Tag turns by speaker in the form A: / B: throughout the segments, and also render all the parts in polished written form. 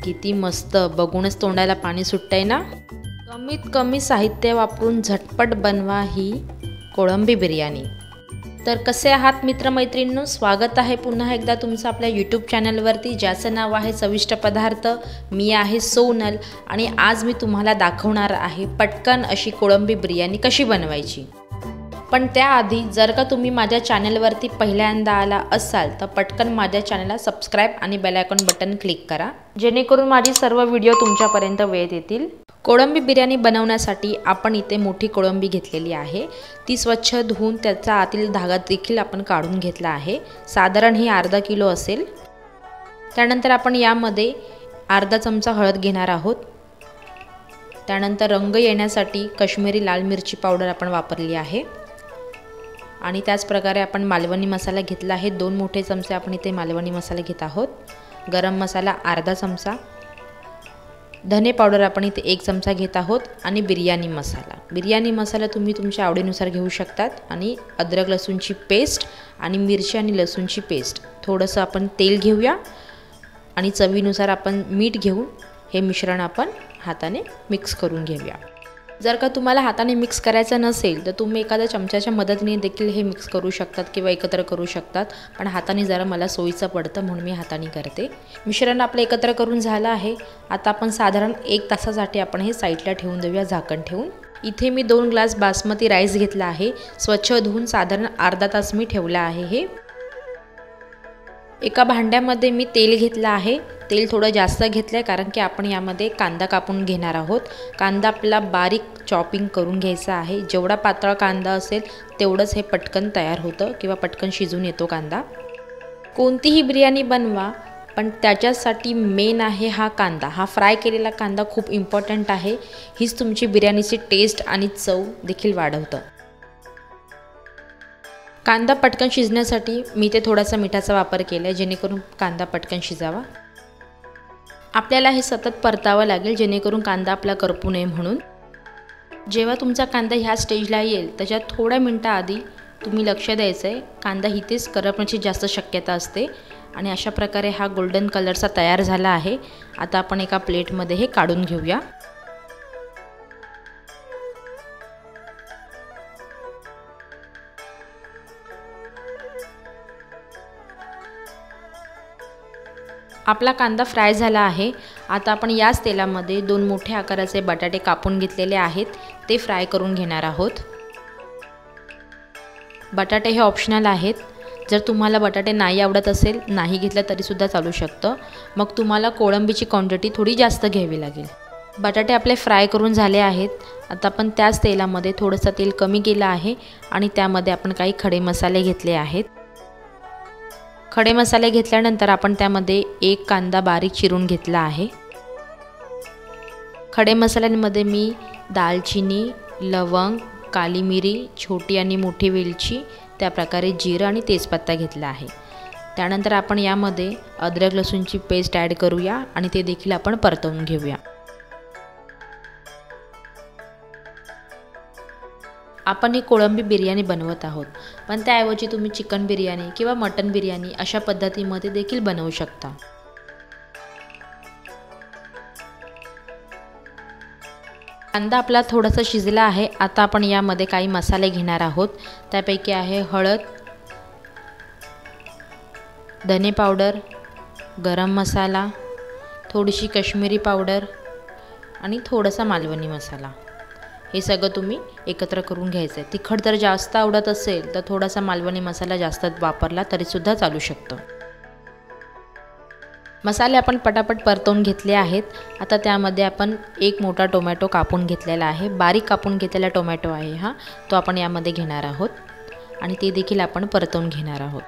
A: किती मस्त, बघूनच तोंडाला पाणी सुटतंय ना। कमीत कमी साहित्य वापरून झटपट बनवा ही कोळंबी बिर्याणी। तर कसे आहात मित्रमैत्रिणींनो, स्वागत आहे पुन्हा एकदा तुमचं आपल्या यूट्यूब चॅनलवरती, ज्याचं नाव आहे चविष्ट पदार्थ। मी आहे सोनल आणि आज मी तुम्हाला दाखवणार आहे पटकन अशी कोळंबी बिर्याणी कशी बनवायची। पण त्याआधी जर का तुम्ही माझ्या चॅनलवरती पहिल्यांदा आला असाल तर पटकन माझ्या चॅनलला सबस्क्राइब आणि बेल आयकॉन बटन क्लिक करा, जेणेकरून माझी सर्व व्हिडिओ तुमच्यापर्यंत वेळेत येतील। कोळंबी बिर्याणी बनवण्यासाठी आपण इथे मोठी कोळंबी घेतलेली आहे। ती स्वच्छ धुवून त्याचा आतील धागा देखील आपण काढून घेतला आहे। साधारण ही अर्धा किलो असेल। त्यानंतर आपण यामध्ये अर्धा चमचा हळद घेणार आहोत। त्यानंतर रंग येण्यासाठी काश्मीरी लाल मिरची पावडर आपण वापरली आहे आणि त्याच प्रकारे आपण मालवणी मसाला घेतला आहे। 2 मोठे चमचे आपण इथे मालवणी मसाला घेत आहोत। गरम मसाला अर्धा चमचा, धने पावडर आपण इथे 1 चमचा घेत आहोत आणि बिर्याणी मसाला तुम्ही तुमच्या आवडीनुसार घेऊ शकतात। आणि अद्रक लसूणची पेस्ट आणि मिरची आणि लसूणची पेस्ट, थोडंसं आपण तेल घेऊया आणि चवीनुसार आपण मीठ घेऊन हे मिश्रण आपण हाताने मिक्स करून घेऊया। जर का तुम्हाला हाताने मिक्स करायचं नसेल तर तुम्ही एखाद्या चमच्याच्या मदतीने देखील हे मिक्स करू शकतात किंवा एकत्र करू शकतात, पण हाताने जरा मला सोयीचं पडतं म्हणून मी हाताने करते। मिश्रण आपलं एकत्र करून झालं आहे। आता आपण साधारण 1 तासासाठी आपण हे साईडला ठेवून देऊया झाकण ठेवून। इथे मी 2 ग्लास बासमती राईस घेतला आहे, स्वच्छ धुवून साधारण अर्धा तास मी ठेवला आहे। हे एका भांड्यामध्ये मी तेल घेतलं आहे। तेल थोडं जास्त घेतलंय कारण की आपण यामध्ये कांदा कापून घेणार आहोत। कांदा आपला बारीक चॉपिंग करून घ्यायचा आहे। जेवढा पातळ कांदा असेल तेवढंच हे पटकन तयार होतं किंवा पटकन शिजून येतो कांदा। कोणतीही बिर्याणी बनवा पण त्याच्यासाठी मेन आहे हा कांदा। हा फ्राय केलेला कांदा खूप इम्पॉर्टंट आहे। हीच तुमची बिर्याणीची टेस्ट आणि चव देखील वाढवतं। कांदा पटकन शिजण्यासाठी मी ते थोडासा मिठाचा वापर केला आहे, जेणेकरून कांदा पटकन शिजावा। आपल्याला हे सतत परतावं लागेल जेणेकरून कांदा आपला करपू नये म्हणून। जेव्हा तुमचा कांदा ह्या स्टेजला येईल त्याच्या थोड्या मिनिटाआधी तुम्ही लक्ष द्यायचं आहे, कांदा इथेच करपण्याची जास्त शक्यता असते। आणि अशा प्रकारे हा गोल्डन कलरचा तयार झाला आहे। आता आपण एका प्लेटमध्ये हे काढून घेऊया। आपला कांदा फ्राय झाला आहे। आता आपण याच तेलामध्ये 2 मोठे आकाराचे बटाटे कापून घेतलेले आहेत, ते फ्राय करून घेणार आहोत। बटाटे हे ऑप्शनल आहेत। जर तुम्हाला बटाटे नाही आवडत असेल, नाही घेतलं तरी सुद्धा चालू शकतं, मग तुम्हाला कोळंबीची क्वांटिटी थोडी जास्त घ्यावी लागेल। बटाटे आपले फ्राय करून झाले आहेत। आता आपण त्याच तेलामध्ये थोडंसं तेल कमी केलं आहे आणि त्यामध्ये आपण काही खडे मसाले घेतले आहेत। खडे मसाले घेतल्यानंतर आपण त्यामध्ये 1 कांदा बारीक चिरून घेतला आहे। खडे मसाल्यांमध्ये मी दालचिनी, लवंग, काली मिरी, छोटी आणि मोठी वेलची, त्या प्रकारे जिरं आणि तेजपत्ता घेतला आहे। त्यानंतर आपण यामध्ये अद्रक लसूणची पेस्ट ॲड करूया आणि ते देखील आपण परतवून घेऊया। आपण ही कोळंबी बिर्याणी बनवत आहोत, पण त्याऐवजी तुम्ही चिकन बिर्याणी किंवा मटन बिर्याणी अशा पद्धतीमध्ये देखील बनवू शकता। कांदा आपला थोडासा शिजला आहे। आता आपण यामध्ये काही मसाले घेणार आहोत। त्यापैकी आहे हळद, धने पावडर, गरम मसाला, थोडीशी काश्मीरी पावडर आणि थोडासा मालवणी मसाला। हे सगळं तुम्ही एकत्र करून घ्यायचं आहे। तिखट जर जास्त आवडत असेल तर थोडासा मालवणी मसाला जास्त वापरला तरीसुद्धा चालू शकतो। मसाले आपण पटापट परतवून घेतले आहेत। आता त्यामध्ये आपण 1 मोठा टोमॅटो कापून घेतलेला आहे, बारीक कापून घेतलेला टोमॅटो आहे हा, तो आपण यामध्ये घेणार आहोत आणि ते देखील आपण परतवून घेणार आहोत।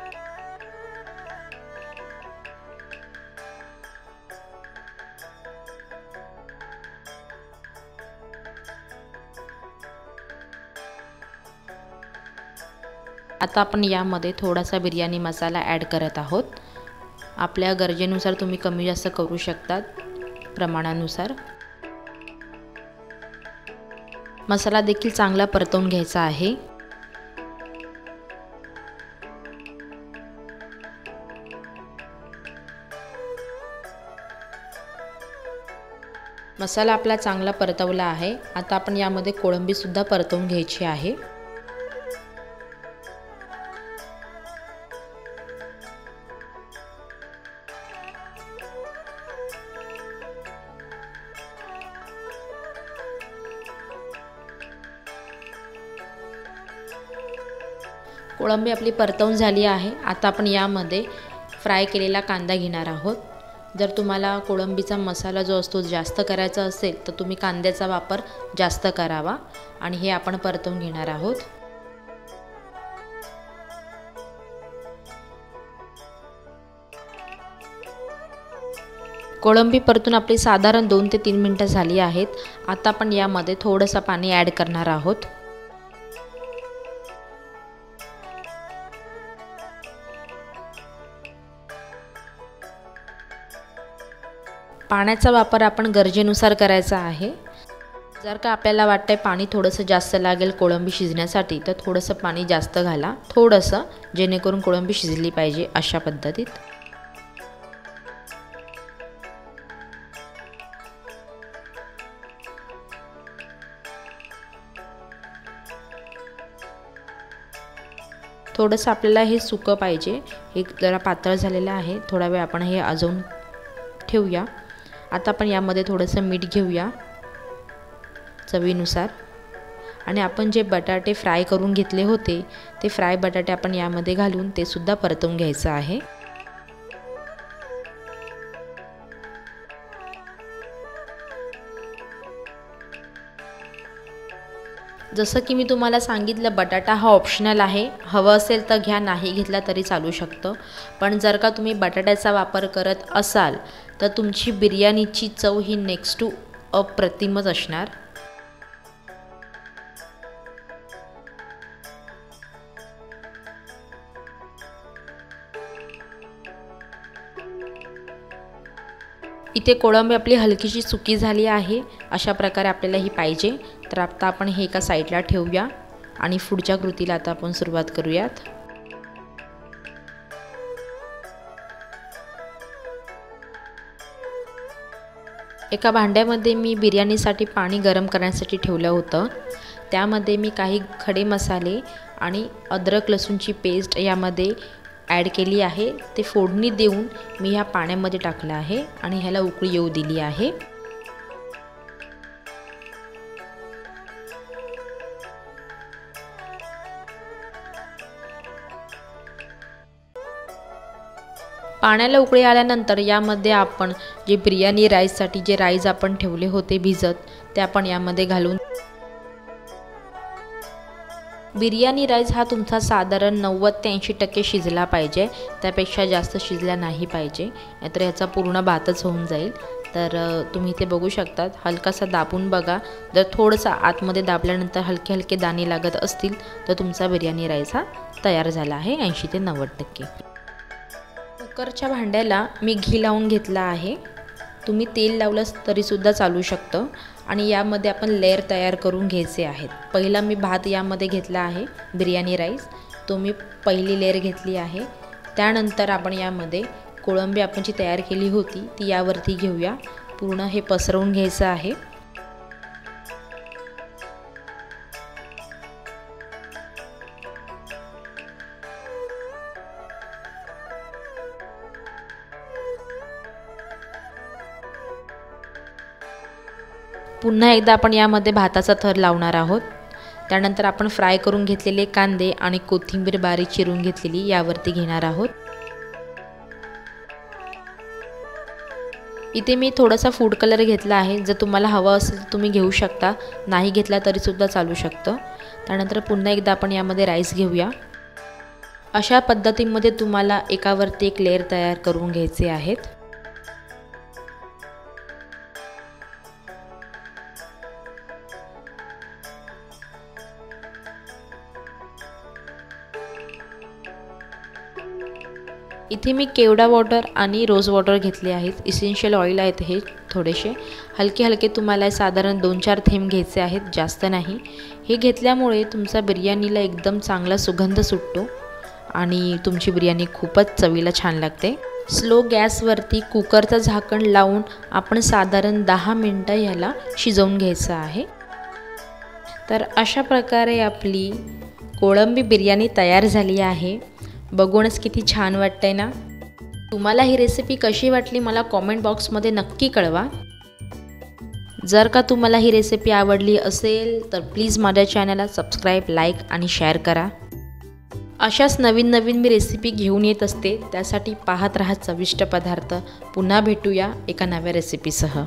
A: आता आपण यामध्ये थोडासा बिर्याणी मसाला ॲड करत आहोत। आपल्या गरजेनुसार तुम्ही कमी जास्त करू शकतात, प्रमाणानुसार। मसाला देखील चांगला परतवून घ्यायचा आहे। मसाला आपला चांगला परतवला आहे। आता आपण यामध्ये कोळंबी सुद्धा परतवून घ्यायची आहे। कोळंबी आपली परतवून झाली आहे। आता आपण यामध्ये फ्राय केलेला कांदा घेणार आहोत। जर तुम्हाला कोळंबीचा मसाला जो असतो जास्त करायचा असेल तर तुम्ही कांद्याचा वापर जास्त करावा आणि हे आपण परतवून घेणार आहोत। कोळंबी परतून आपली साधारण 2 ते 3 मिनिटं झाली आहेत। आता आपण यामध्ये थोडंसं पाणी ॲड करणार आहोत। पाण्याचा वापर आपण गरजेनुसार करायचा आहे। जर का आपल्याला वाटतंय पाणी थोडंसं जास्त लागेल कोळंबी शिजण्यासाठी तर थोडंसं पाणी जास्त घाला, थोडंसं, जेणेकरून कोळंबी शिजली पाहिजे अशा पद्धतीत। थोडंसं आपल्याला हे सुकं पाहिजे, हे जरा पातळ झालेलं आहे। थोडा वेळ आपण हे अजून ठेवूया। आता आपण यामध्ये थोडंसं मीठ घेऊया चवीनुसार आणि आपण जे बटाटे फ्राय करून घेतले होते ते फ्राय बटाटे आपण यामध्ये घालून ते सुद्धा परतवून घ्यायचं आहे। जसं की मी तुम्हाला सांगितलं बटाटा हा ऑप्शनल आहे, हवं असेल तर घ्या, नाही घेतला तरी चालू शकतं। पण जर का तुम्ही बटाट्याचा वापर करत असाल तर तुमची बिर्याणीची चव ही नेक्स्ट टू अप्रतिमच असणार। इथे कोळंबी आपली हलकीशी सुकी झाली आहे, अशा प्रकारे आपल्याला ही पाहिजे। तर आता आपण हे एका साईडला ठेवूया आणि पुढच्या कृतीला आता आपण सुरुवात करूयात। एका भांड्यामध्ये मी बिर्याणीसाठी पाणी गरम करण्यासाठी ठेवलं होतं। त्यामध्ये मी काही खडे मसाले आणि अद्रक लसूणची पेस्ट यामध्ये ॲड केली आहे। ते फोडणी देऊन मी ह्या पाण्यामध्ये टाकलं आहे आणि ह्याला उकळी येऊ दिली आहे। पाण्याला उकळी आल्यानंतर यामध्ये आपण जे बिर्याणी राईससाठी जे राईस आपण ठेवले होते भिजत ते आपण यामध्ये घालून बिर्याणी राईस हा तुमचा साधारण 90 ते 80% शिजला पाहिजे, त्यापेक्षा जास्त शिजला नाही पाहिजे, नाहीतर ह्याचा पूर्ण भातच होऊन जाईल। तर तुम्ही इथे बघू शकतात, हलकासा दाबून बघा। जर थोडंसं आतमध्ये दाबल्यानंतर हलके हलके दाणे लागत असतील तर तुमचा बिर्याणी राईस हा तयार झाला आहे 80 ते 90%। कुकरच्या भांड्याला मी घी लावून घेतला आहे, तुम्ही तेल लावलंस तरीसुद्धा चालू शकतं। आणि यामध्ये आपण लेयर तयार करून घ्यायचे आहेत। पहिला मी भात यामध्ये घेतला आहे, बिर्याणी राईस, तो मी पहिली लेयर घेतली आहे। त्यानंतर आपण यामध्ये कोळंबी आपण जी तयार केली होती ती यावरती घेऊया, पूर्ण हे पसरवून घ्यायचं आहे। पुन्हा एकदा आपण यामध्ये भाताचा थर लावणार आहोत। त्यानंतर आपण फ्राय करून घेतलेले कांदे आणि कोथिंबीर बारीक चिरून घेतलेली यावरती घेणार आहोत। इथे मी थोडासा फूड कलर घेतला आहे, जर तुम्हाला हवा असेल तर तुम्ही घेऊ शकता, नाही घेतला तरीसुद्धा चालू शकतं। त्यानंतर पुन्हा एकदा आपण यामध्ये राईस घेऊया। अशा पद्धतीमध्ये तुम्हाला एकावरती एक लेयर तयार करून घ्यायचे आहेत। इथे मी केवडा वॉटर आणि रोज वॉटर घेतले आहेत, इसेन्शियल ऑइल आहेत हे थोडेसे, हलके हलके तुम्हाला साधारण 2-4 थेंब घ्यायचे आहेत, जास्त नाही। हे घेतल्यामुळे तुमचा बिर्याणीला एकदम चांगला सुगंध सुटतो आणि तुमची बिर्याणी खूपच चवीला छान लागते। स्लो गॅसवरती कुकरचं झाकण लावून आपण साधारण 10 मिनटं ह्याला शिजवून घ्यायचं आहे। तर अशा प्रकारे आपली कोळंबी बिर्याणी तयार झाली आहे। बघूनच किती छान वाटतंय ना। तुम्हाला ही रेसिपी कशी वाटली मला कॉमेंट बॉक्समध्ये नक्की कळवा। जर का तुम्हाला ही रेसिपी आवडली असेल तर प्लीज माझ्या चॅनलला सबस्क्राईब, लाईक आणि शेअर करा। अशाच नवीन मी रेसिपी घेऊन येत असते, त्यासाठी पाहत राहा चविष्ट पदार्थ। पुन्हा भेटूया एका नव्या रेसिपीसह।